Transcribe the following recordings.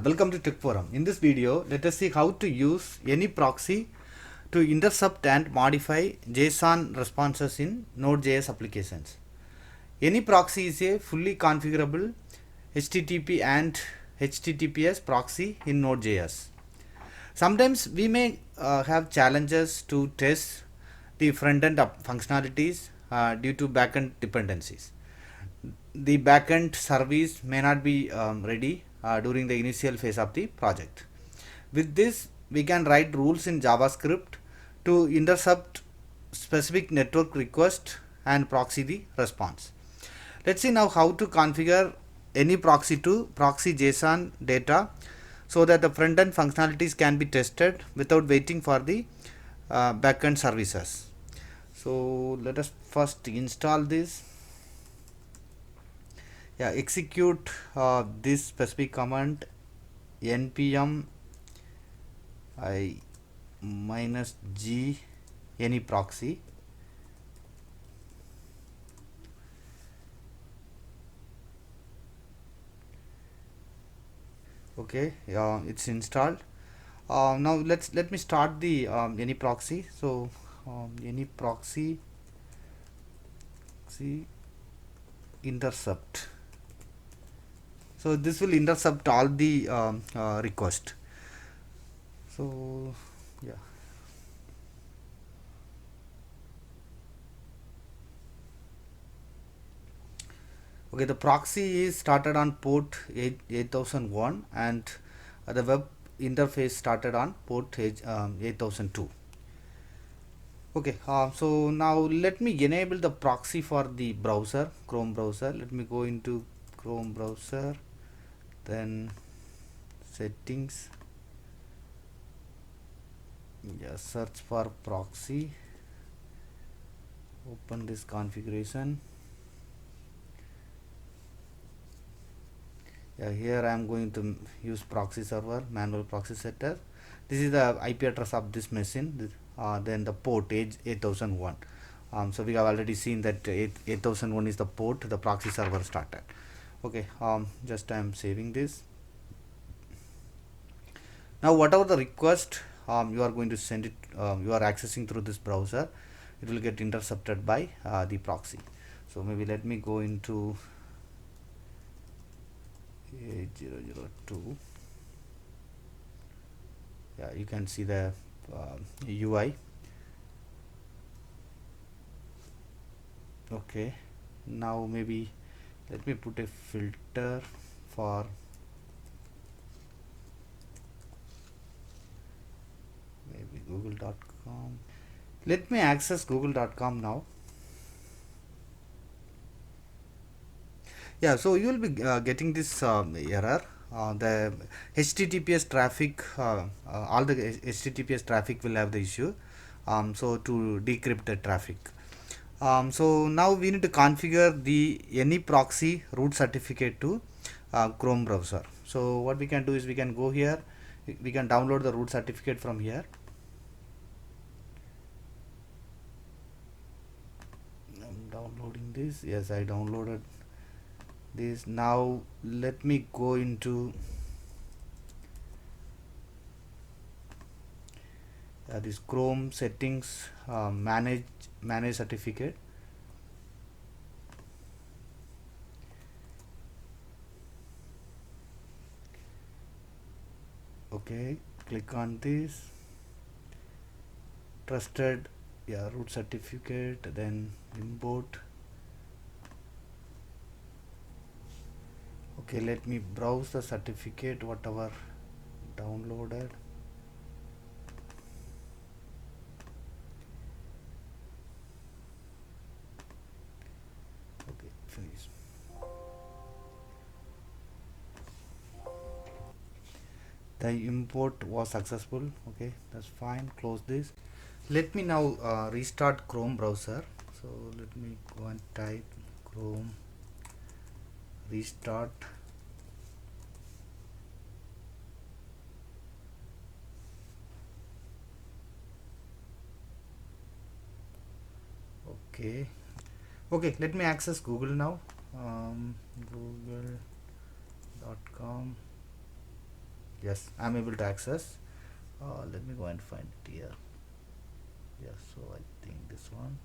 Welcome to Tech Forum. In this video, let us see how to use any proxy to intercept and modify JSON responses in Node.js applications. Any proxy is a fully configurable HTTP and HTTPS proxy in Node.js. Sometimes we may have challenges to test the front-end functionalities due to backend dependencies. The backend service may not be ready during the initial phase of the project. With this, we can write rules in JavaScript to intercept specific network request and proxy the response. Let's see now how to configure any proxy to proxy JSON data so that the front-end functionalities can be tested without waiting for the backend services. So let us first install this. Execute this specific command npm I -g any proxy. Okay, it's installed. Now let me start the any proxy. So any proxy intercept. So this will intercept all the request. So yeah. Okay, the proxy is started on port 8001 and the web interface started on port 8002. Okay, so now let me enable the proxy for the browser, Chrome browser. Let me go into Chrome browser, then settings, search for proxy, open this configuration. Here I am going to use proxy server, manual proxy setter. This is the IP address of this machine, then the port 8001. So we have already seen that 8001 is the port the proxy server started. Okay, just I am saving this. Now whatever the request you are going to send it, you are accessing through this browser, it will get intercepted by the proxy. So maybe let me go into 8002. You can see the UI. Okay, now maybe let me put a filter for maybe google.com. Let me access google.com now. So you will be getting this error. The HTTPS traffic, all the HTTPS traffic will have the issue. So to decrypt the traffic. So now we need to configure the any proxy root certificate to Chrome browser. So what we can do is we can go here. We can download the root certificate from here. I'm downloading this. Yes, I downloaded this. Now let me go into this Chrome settings, manage certificate. Okay, click on this trusted root certificate, then import. Okay, let me browse the certificate whatever downloaded. Okay, finish. The import was successful. Okay, that's fine. Close this. Let me now restart Chrome browser. So let me go and type Chrome restart. Okay, let me access Google now. Google.com. yes, I'm able to access. Let me go and find it here. Yes, so I think this one.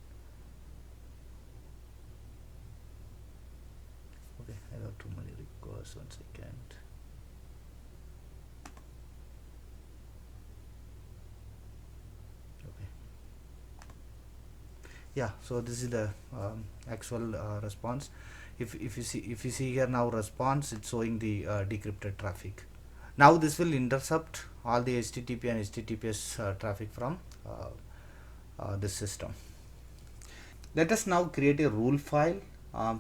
Okay, I got too many requests. 1 second. Okay. Yeah, so this is the actual response. If you see here now response, it's showing the decrypted traffic. Now this will intercept all the HTTP and HTTPS traffic from this system. Let us now create a rule file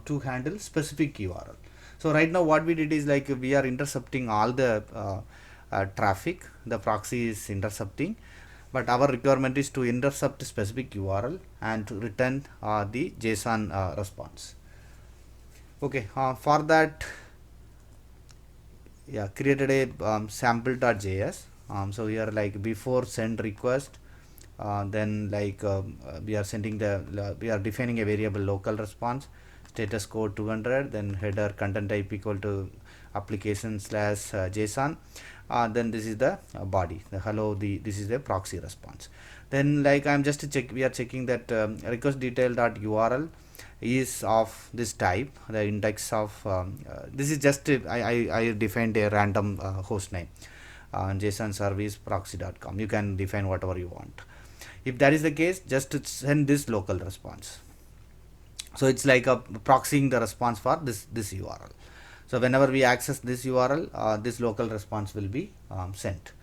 to handle specific URL. So right now what we did is like we are intercepting all the traffic, the proxy is intercepting, but our requirement is to intercept specific URL and to return the JSON response. Okay, for that, yeah, created a sample.js. So here like before send request, then like we are sending we are defining a variable local response, status code 200, then header content type equal to application slash JSON. Then this is the body, the hello, this is the proxy response. Then like I'm just we are checking that request detail dot URL is of this type, the index of this is just I defined a random host name, JSON service proxy.com. You can define whatever you want. If that is the case, just send this local response. So it's like a proxying the response for this URL. So whenever we access this URL, this local response will be sent.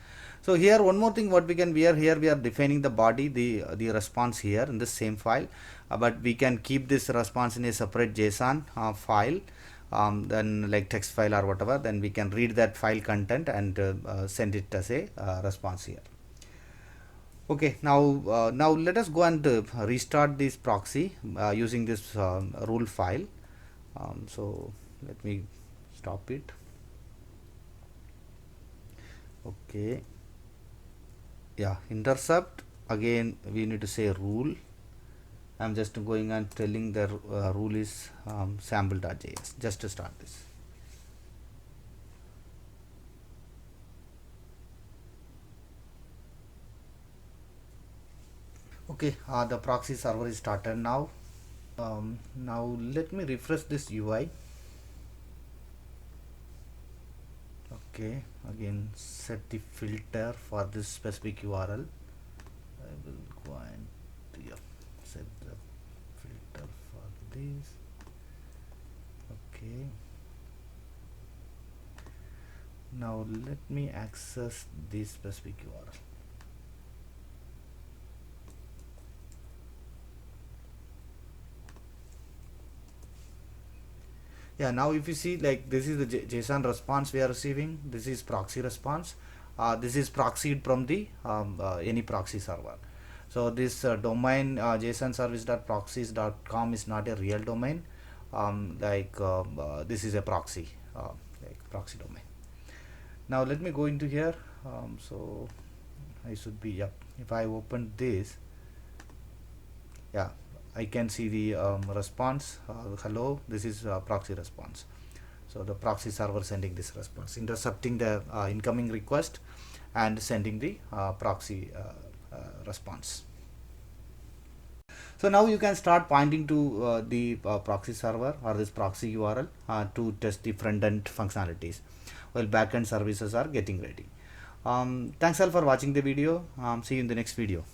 So here one more thing what we can, we are defining the body, the response here in the same file, but we can keep this response in a separate JSON file, then like text file or whatever, then we can read that file content and send it as a response here. Okay, now let us go and restart this proxy using this rule file. So let me stop it. Okay, yeah, intercept, again we need to say rule. I'm just going and telling the rule is sample.js just to start this. Okay, the proxy server is started now. Now let me refresh this UI. Okay, again set the filter for this specific URL. I will go and set the filter for this. Okay, now let me access this specific URL. Yeah, now if you see, like this is the JSON response we are receiving, this is proxy response, this is proxied from the any proxy server. So this domain JSON service.proxies.com is not a real domain, this is a proxy, like proxy domain. Now let me go into here. So I should be, yep, if I open this, yeah, I can see the response, hello, this is proxy response. So the proxy server sending this response, intercepting the incoming request and sending the proxy response. So now you can start pointing to the proxy server or this proxy URL to test the front end functionalities while backend services are getting ready. Thanks all for watching the video. See you in the next video.